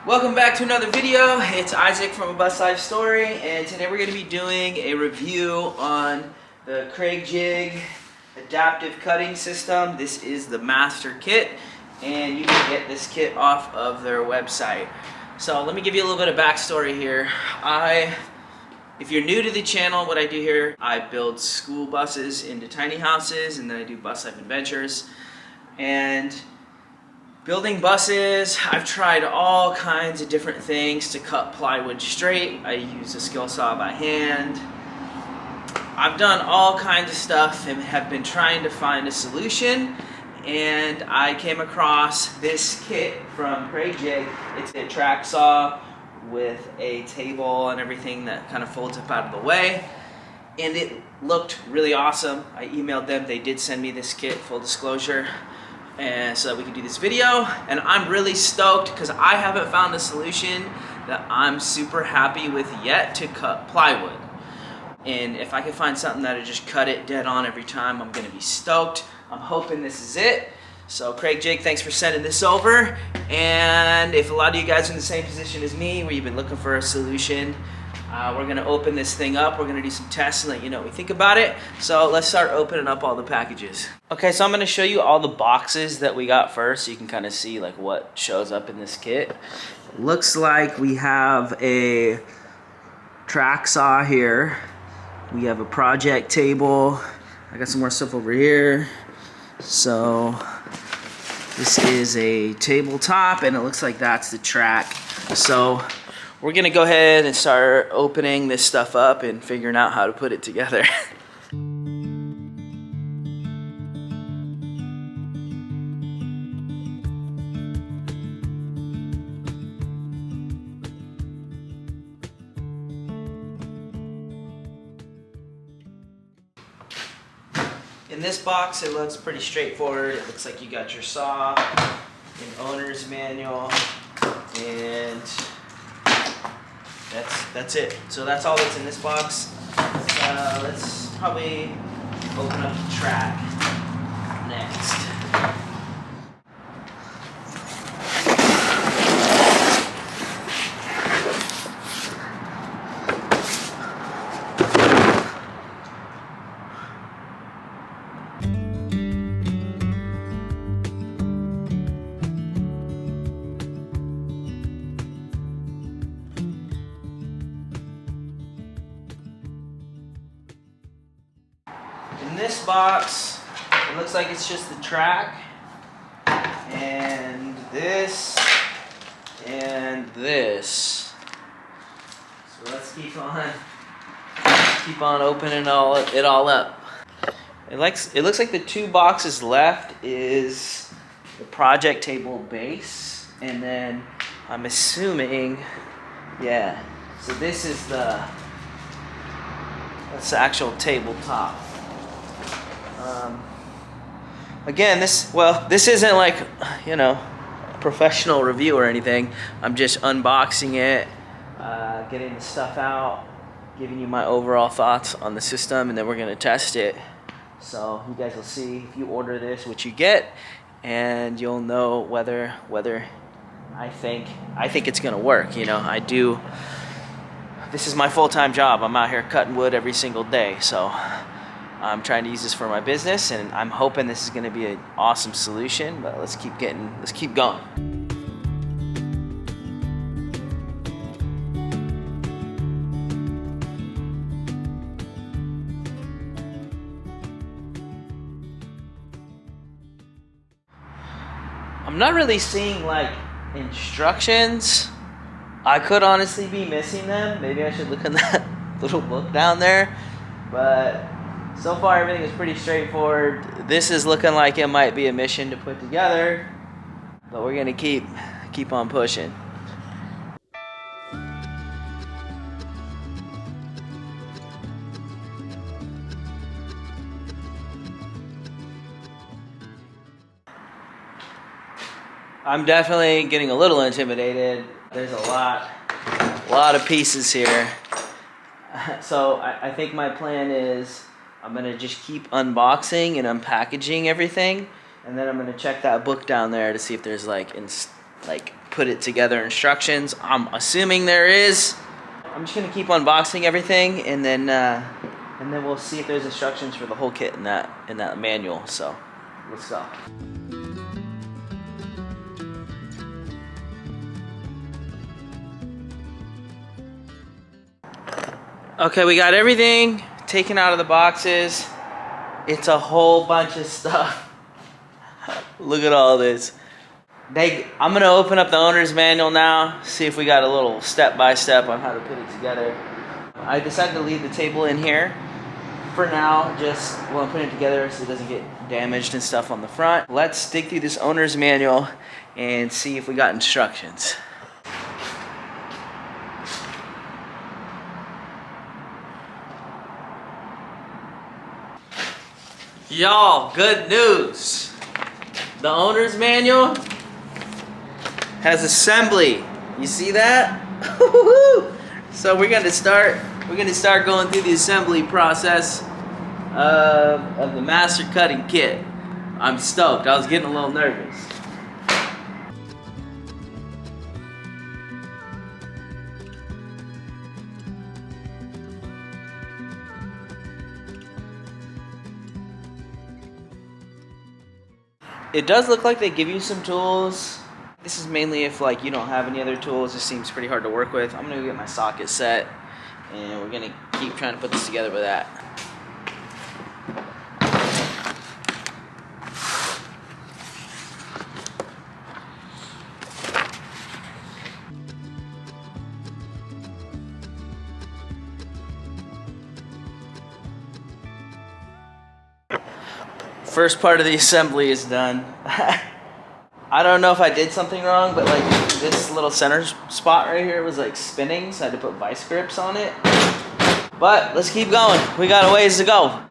Welcome back to another video. It's Isaac from A Bus Life Story, and today we're going to be doing a review on the Kreg Jig adaptive cutting system. This is the master kit, and you can get this kit off of their website. So let me give you a little bit of backstory here. If you're new to the channel, what I do here, I build school buses into tiny houses, and then I do bus life adventures. And building buses, I've tried all kinds of different things to cut plywood straight. I use a skill saw by hand. I've done all kinds of stuff and have been trying to find a solution, and I came across this kit from Kreg Jig. It's a track saw with a table and everything that kind of folds up out of the way, and it looked really awesome. I emailed them, they did send me this kit, full disclosure, and so that we can do this video, and I'm really stoked because I haven't found a solution that I'm super happy with yet to cut plywood. And if I can find something that'll just cut it dead on every time, I'm gonna be stoked. I'm hoping this is it. So Kreg Jig, thanks for sending this over. And if a lot of you guys are in the same position as me, where you've been looking for a solution, we're gonna open this thing up. We're gonna do some tests and let you know what we think about it. So let's start opening up all the packages. Okay, so I'm gonna show you all the boxes that we got first, so you can kind of see like what shows up in this kit. Looks like we have a track saw here. We have a project table. I got some more stuff over here. So this is a tabletop, and it looks like that's the track. So we're gonna go ahead and start opening this stuff up and figuring out how to put it together. In this box, it looks pretty straightforward. It looks like you got your saw, an owner's manual, and that's it. So that's all that's in this box. Let's probably open up the track next. In this box, it looks like it's just the track, and this, and this. So let's keep on opening it all up. It looks like the two boxes left is the project table base, and then I'm assuming, yeah. So this is that's the actual tabletop. Again, this isn't like, you know, a professional review or anything. I'm just unboxing it, getting the stuff out, giving you my overall thoughts on the system, and then we're gonna test it. So you guys will see if you order this what you get, and you'll know whether I think it's gonna work. You know, I do. This is my full-time job. I'm out here cutting wood every single day, so I'm trying to use this for my business, and I'm hoping this is going to be an awesome solution, but let's keep going. I'm not really seeing like instructions. I could honestly be missing them. Maybe I should look in that little book down there, but so far everything is pretty straightforward. This is looking like it might be a mission to put together, but we're gonna keep on pushing. I'm definitely getting a little intimidated. There's a lot of pieces here. So I think my plan is I'm gonna just keep unboxing and unpackaging everything, and then I'm gonna check that book down there to see if there's like put it together instructions. I'm assuming there is. I'm just gonna keep unboxing everything, and then we'll see if there's instructions for the whole kit in that manual. So let's go. Okay, we got everything taken out of the boxes. It's a whole bunch of stuff. Look at all this. I'm gonna open up the owner's manual now, see if we got a little step-by-step on how to put it together. I decided to leave the table in here for now, just while I'm putting it together so it doesn't get damaged and stuff on the front. Let's dig through this owner's manual and see if we got instructions. Y'all, good news. The owner's manual has assembly. You see that? So we're gonna start going through the assembly process of the master cutting kit. I'm stoked. I was getting a little nervous. It does look like they give you some tools. This is mainly if like you don't have any other tools. This seems pretty hard to work with. I'm gonna go get my socket set, and we're gonna keep trying to put this together with that. First part of the assembly is done. I don't know if I did something wrong, but like this little center spot right here was like spinning, so I had to put vice grips on it. But let's keep going. We got a ways to go.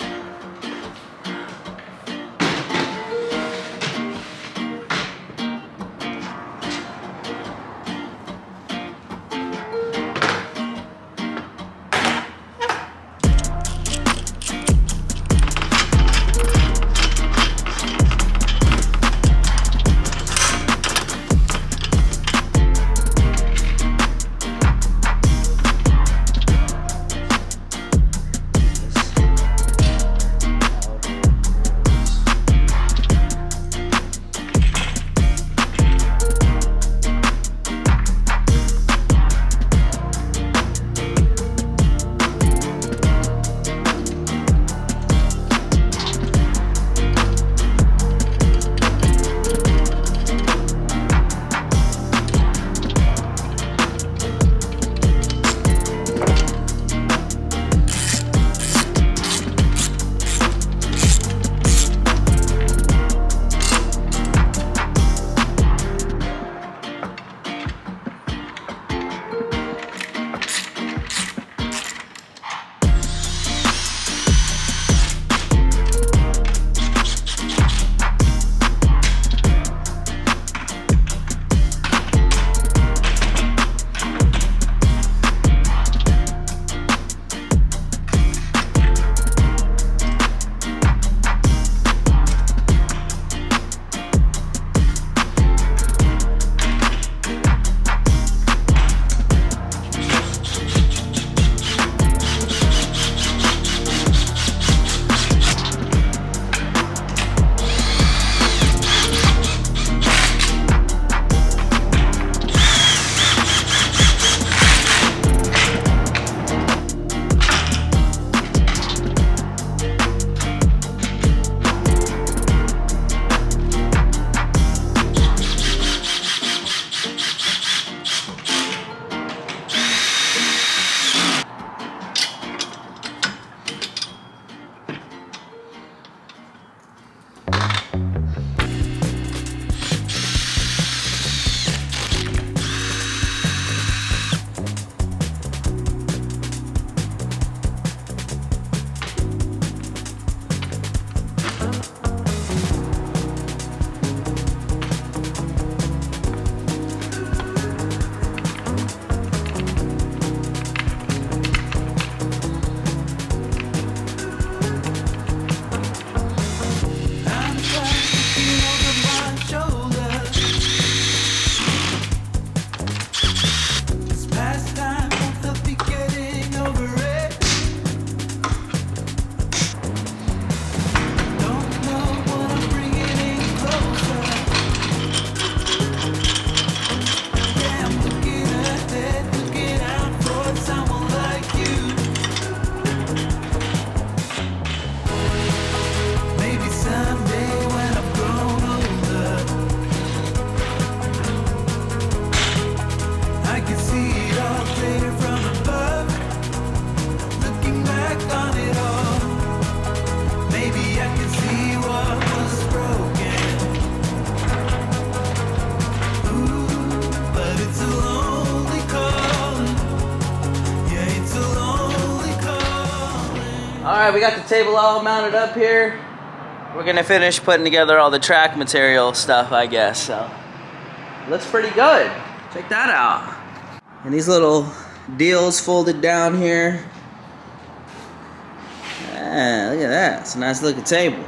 see it all clear from above. Looking back on it all, maybe I can see what was broken. Ooh, but it's a lonely calling. Yeah, it's a lonely calling. All right, we got the table all mounted up here. We're gonna finish putting together all the track material stuff, I guess, so. Looks pretty good. Check that out. And these little deals folded down here. Yeah, look at that. It's a nice looking table.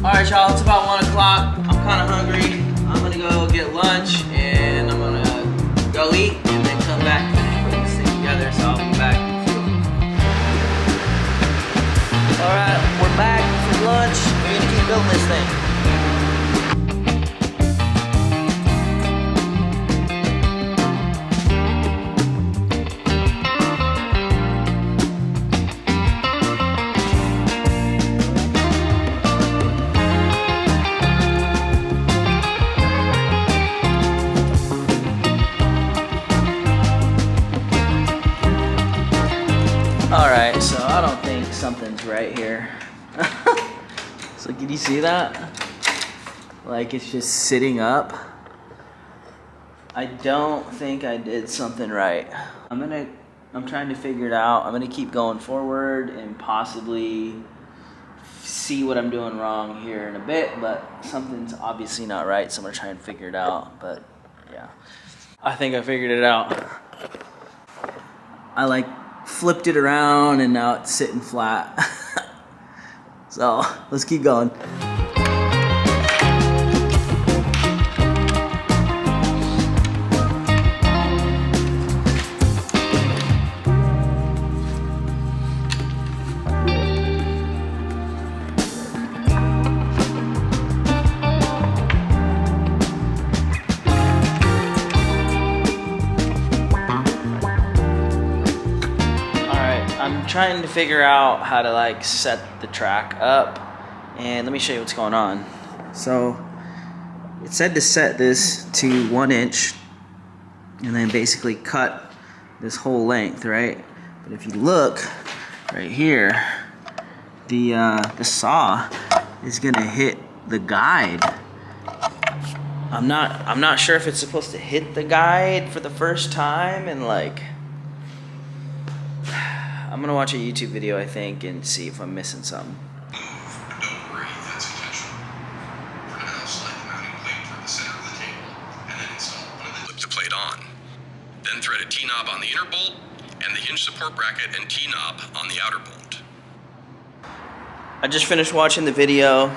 Alright y'all, it's about 1 o'clock. I'm kinda hungry. I'm gonna go get lunch and I'm gonna go eat and then come back and put this thing together, so I'll be back. Alright, we're back from lunch. We're gonna keep building this thing. Alright, so I don't think something's right here. So can you see that? Like it's just sitting up. I don't think I did something right. I'm trying to figure it out. I'm gonna keep going forward and possibly see what I'm doing wrong here in a bit, but something's obviously not right, so I'm gonna try and figure it out, but yeah. I think I figured it out. I like flipped it around and now it's sitting flat. So let's keep going. I'm trying to figure out how to like set the track up, and let me show you what's going on. So it said to set this to 1 inch and then basically cut this whole length, right? But if you look right here, the saw is gonna hit the guide. I'm not sure if it's supposed to hit the guide for the first time, and like I'm gonna watch a YouTube video, I think, and see if I'm missing something. Don't worry, that's intentional. For now, slide the mounting plate toward the center of the table, and then install one of the flip the plate on. Then thread a T-knob on the inner bolt, and the hinge support bracket and T-knob on the outer bolt. I just finished watching the video.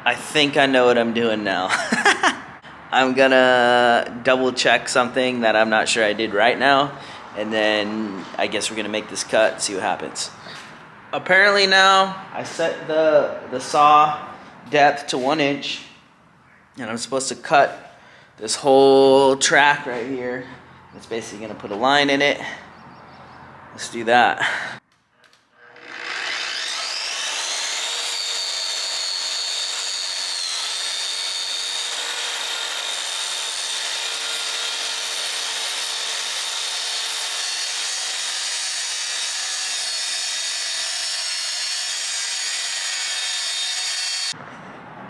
I think I know what I'm doing now. I'm gonna double check something that I'm not sure I did right now, and then I guess we're gonna make this cut, see what happens. Apparently now, I set the saw depth to 1 inch, and I'm supposed to cut this whole track right here. It's basically gonna put a line in it. Let's do that.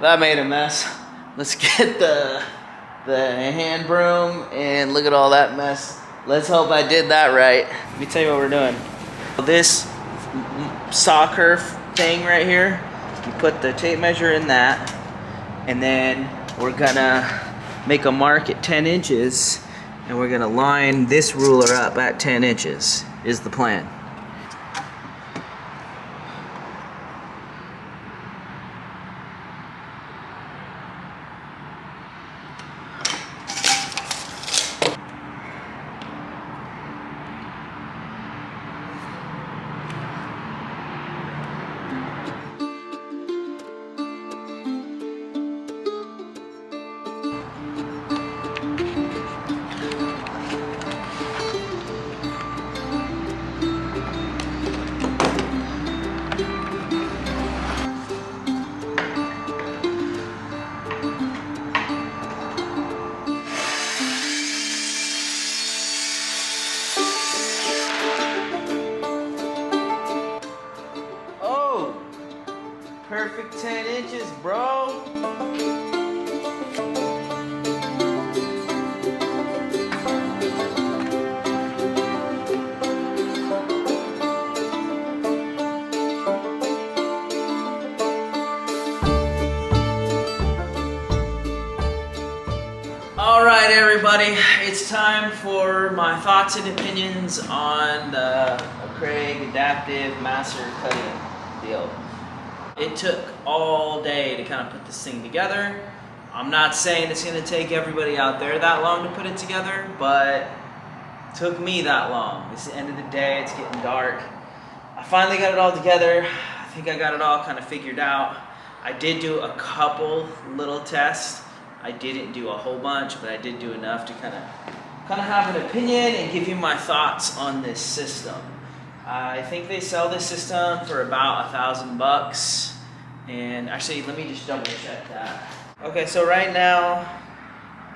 That made a mess. Let's get the hand broom and look at all that mess. Let's hope I did that right. Let me tell you what we're doing. This saw curve thing right here, you put the tape measure in that, and then we're gonna make a mark at 10 inches, and we're gonna line this ruler up at 10 inches, is the plan. right, everybody, it's time for my thoughts and opinions on the Kreg Adaptive Master Cutting deal. It took all day to kind of put this thing together. I'm not saying it's going to take everybody out there that long to put it together, but it took me that long. It's the end of the day, it's getting dark. I finally got it all together. I think I got it all kind of figured out. I did do a couple little tests. I didn't do a whole bunch, but I did do enough to kind of have an opinion and give you my thoughts on this system. I think they sell this system for about $1,000, and actually, let me just double check that. Okay, so right now,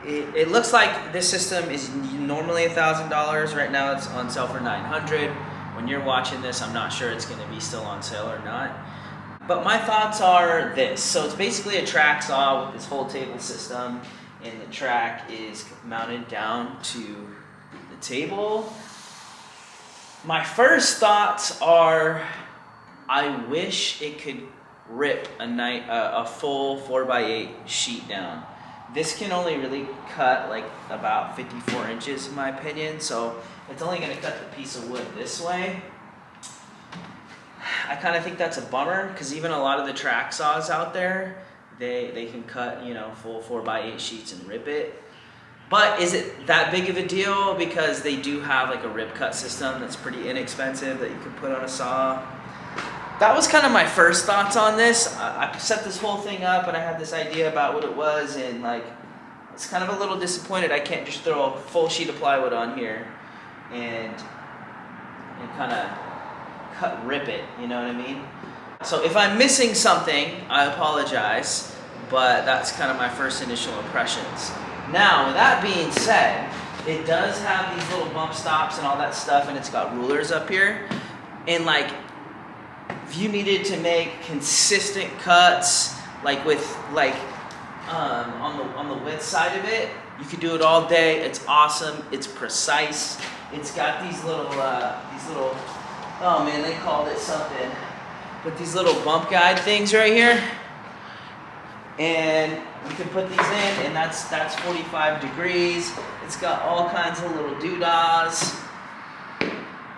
it looks like this system is normally $1,000. Right now, it's on sale for $900. When you're watching this, I'm not sure it's going to be still on sale or not. But my thoughts are this. So it's basically a track saw with this whole table system, and the track is mounted down to the table. My first thoughts are, I wish it could rip a full 4x8 sheet down. This can only really cut like about 54 inches in my opinion, so it's only going to cut the piece of wood this way. I kind of think that's a bummer, because even a lot of the track saws out there, they can cut, you know, full 4x8 sheets and rip it. But is it that big of a deal? Because they do have like a rip cut system that's pretty inexpensive that you can put on a saw. That was kind of my first thoughts on this. I set this whole thing up and I had this idea about what it was, and like, it's kind of a little disappointed I can't just throw a full sheet of plywood on here and kind of rip it, you know what I mean? So if I'm missing something, I apologize, but that's kind of my first initial impressions. Now, with that being said, it does have these little bump stops and all that stuff, and it's got rulers up here. And like, if you needed to make consistent cuts, like with like on the width side of it, you could do it all day. It's awesome. It's precise. It's got these little oh man, they called it something, but these little bump guide things right here, and you can put these in, and that's 45 degrees. It's got all kinds of little doodahs.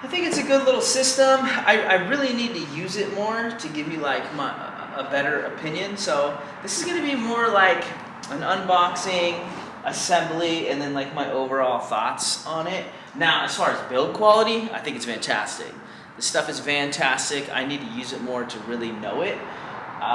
I think it's a good little system. I really need to use it more to give you like a better opinion. So this is going to be more like an unboxing, assembly, and then like my overall thoughts on it. Now, as far as build quality, I think it's fantastic. This stuff is fantastic. I need to use it more to really know it.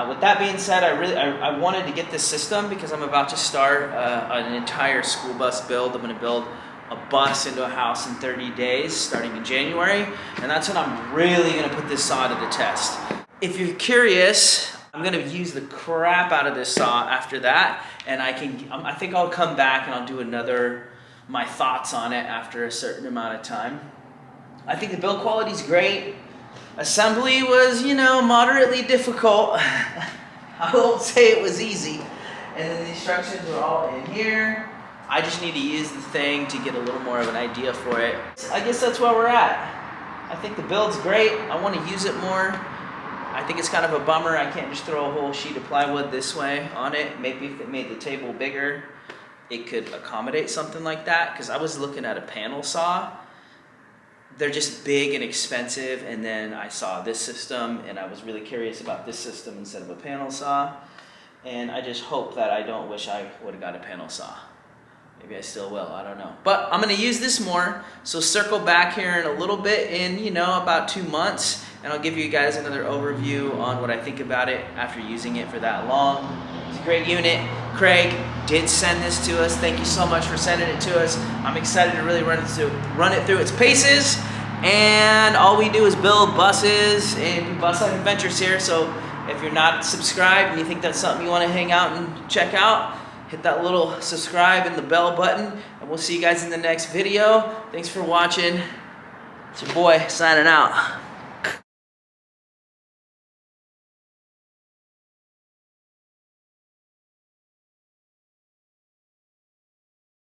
With that being said, I wanted to get this system because I'm about to start an entire school bus build. I'm going to build a bus into a house in 30 days starting in January, and that's when I'm really going to put this saw to the test. If you're curious, I'm going to use the crap out of this saw after that, and I think I'll come back and I'll do my thoughts on it after a certain amount of time. I think the build quality is great. Assembly was, you know, moderately difficult. I won't say it was easy. And then the instructions were all in here. I just need to use the thing to get a little more of an idea for it. I guess that's where we're at. I think the build's great. I want to use it more. I think it's kind of a bummer I can't just throw a whole sheet of plywood this way on it. Maybe if it made the table bigger, it could accommodate something like that, because I was looking at a panel saw. They're just big and expensive, and then I saw this system, and I was really curious about this system instead of a panel saw, and I just hope that I don't wish I would have got a panel saw. Maybe I still will, I don't know. But I'm going to use this more, so circle back here in a little bit in, you know, about 2 months, and I'll give you guys another overview on what I think about it after using it for that long. It's a great unit. Kreg did send this to us. Thank you so much for sending it to us. I'm excited to really run it through its paces, and all we do is build buses and do bus life adventures here. So if you're not subscribed and you think that's something you want to hang out and check out, hit that little subscribe and the bell button, and we'll see you guys in the next video. Thanks for watching. It's your boy signing out.